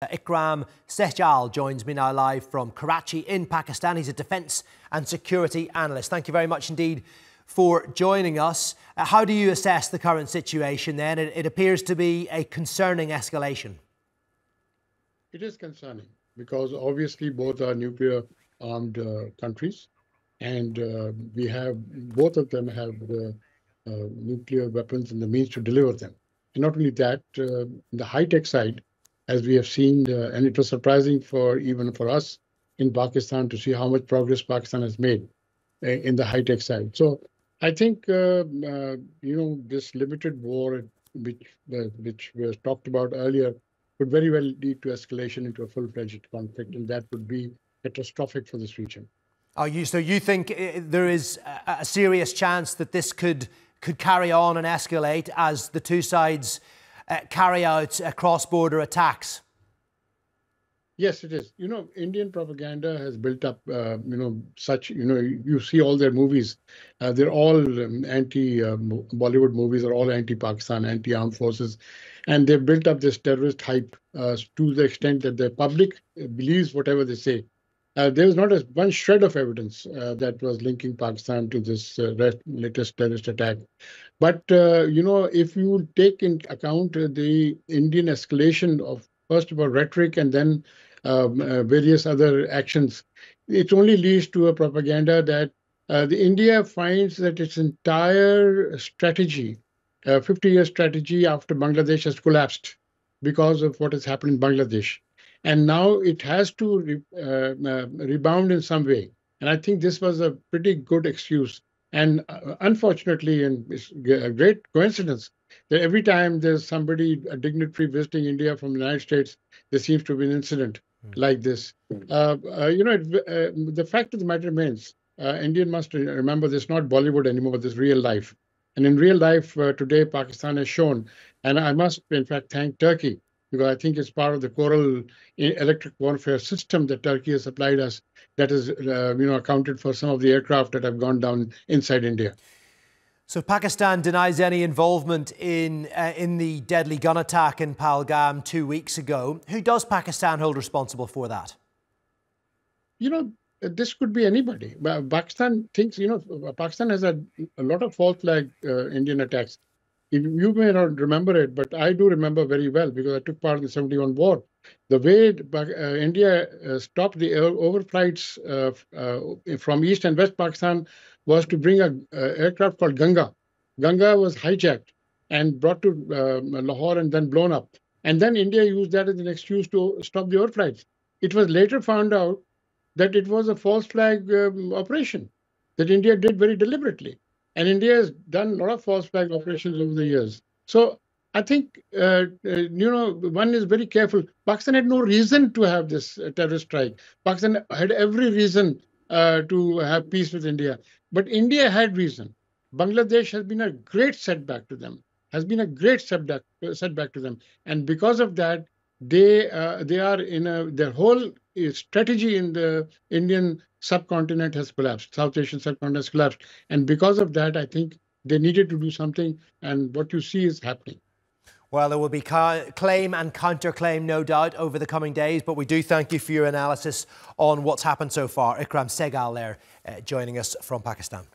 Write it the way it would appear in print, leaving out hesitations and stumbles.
Ikram Sehgal joins me now live from Karachi in Pakistan. He's a defence and security analyst. Thank you very much indeed for joining us. How do you assess the current situation then? It appears to be a concerning escalation. It is concerning because obviously both are nuclear armed countries, and we have both of them have the nuclear weapons and the means to deliver them. And not only that, the high-tech side, as we have seen, and it was surprising even for us in Pakistan to see how much progress Pakistan has made in the high-tech side. So I think this limited war, which was talked about earlier, could very well lead to escalation into a full-fledged conflict, and that would be catastrophic for this region. So you think there is a serious chance that this could carry on and escalate as the two sides carry out cross-border attacks? Yes, it is. Indian propaganda has built up, you see all their movies. They're all Bollywood movies are all anti-Pakistan, anti-armed forces. And they've built up this terrorist hype to the extent that the public believes whatever they say. There was not one shred of evidence that was linking Pakistan to this latest terrorist attack. But, if you take into account the Indian escalation of, first of all, rhetoric and then various other actions, it only leads to a propaganda that the India finds that its entire strategy, 50-year strategy after Bangladesh has collapsed because of what has happened in Bangladesh. And now it has to rebound in some way. And I think this was a pretty good excuse. And unfortunately, and it's a great coincidence, that every time there's somebody, a dignitary visiting India from the United States, there seems to be an incident like this. The fact of the matter remains, Indian must remember this is not Bollywood anymore, but this is real life. And in real life today, Pakistan has shown, and I must in fact thank Turkey, because I think it's part of the Coral electric warfare system that Turkey has supplied us that has, accounted for some of the aircraft that have gone down inside India. So Pakistan denies any involvement in the deadly gun attack in Pahalgam 2 weeks ago. Who does Pakistan hold responsible for that? This could be anybody. Pakistan thinks, Pakistan has had a lot of false flag Indian attacks. You may not remember it, but I do remember very well because I took part in the 71 war. The way India stopped the overflights from East and West Pakistan was to bring an aircraft called Ganga. Ganga was hijacked and brought to Lahore and then blown up. And then India used that as an excuse to stop the overflights. It was later found out that it was a false flag operation that India did very deliberately. And India has done a lot of false flag operations over the years. So I think, one is very careful. Pakistan had no reason to have this terrorist strike. Pakistan had every reason to have peace with India. But India had reason. Bangladesh has been a great setback to them, setback to them. And because of that, they are in their whole strategy in the Indian subcontinent has collapsed. South Asian subcontinent has collapsed. And because of that, I think they needed to do something. And what you see is happening. Well, there will be claim and counterclaim, no doubt, over the coming days. But we do thank you for your analysis on what's happened so far. Ikram Sehgal there joining us from Pakistan.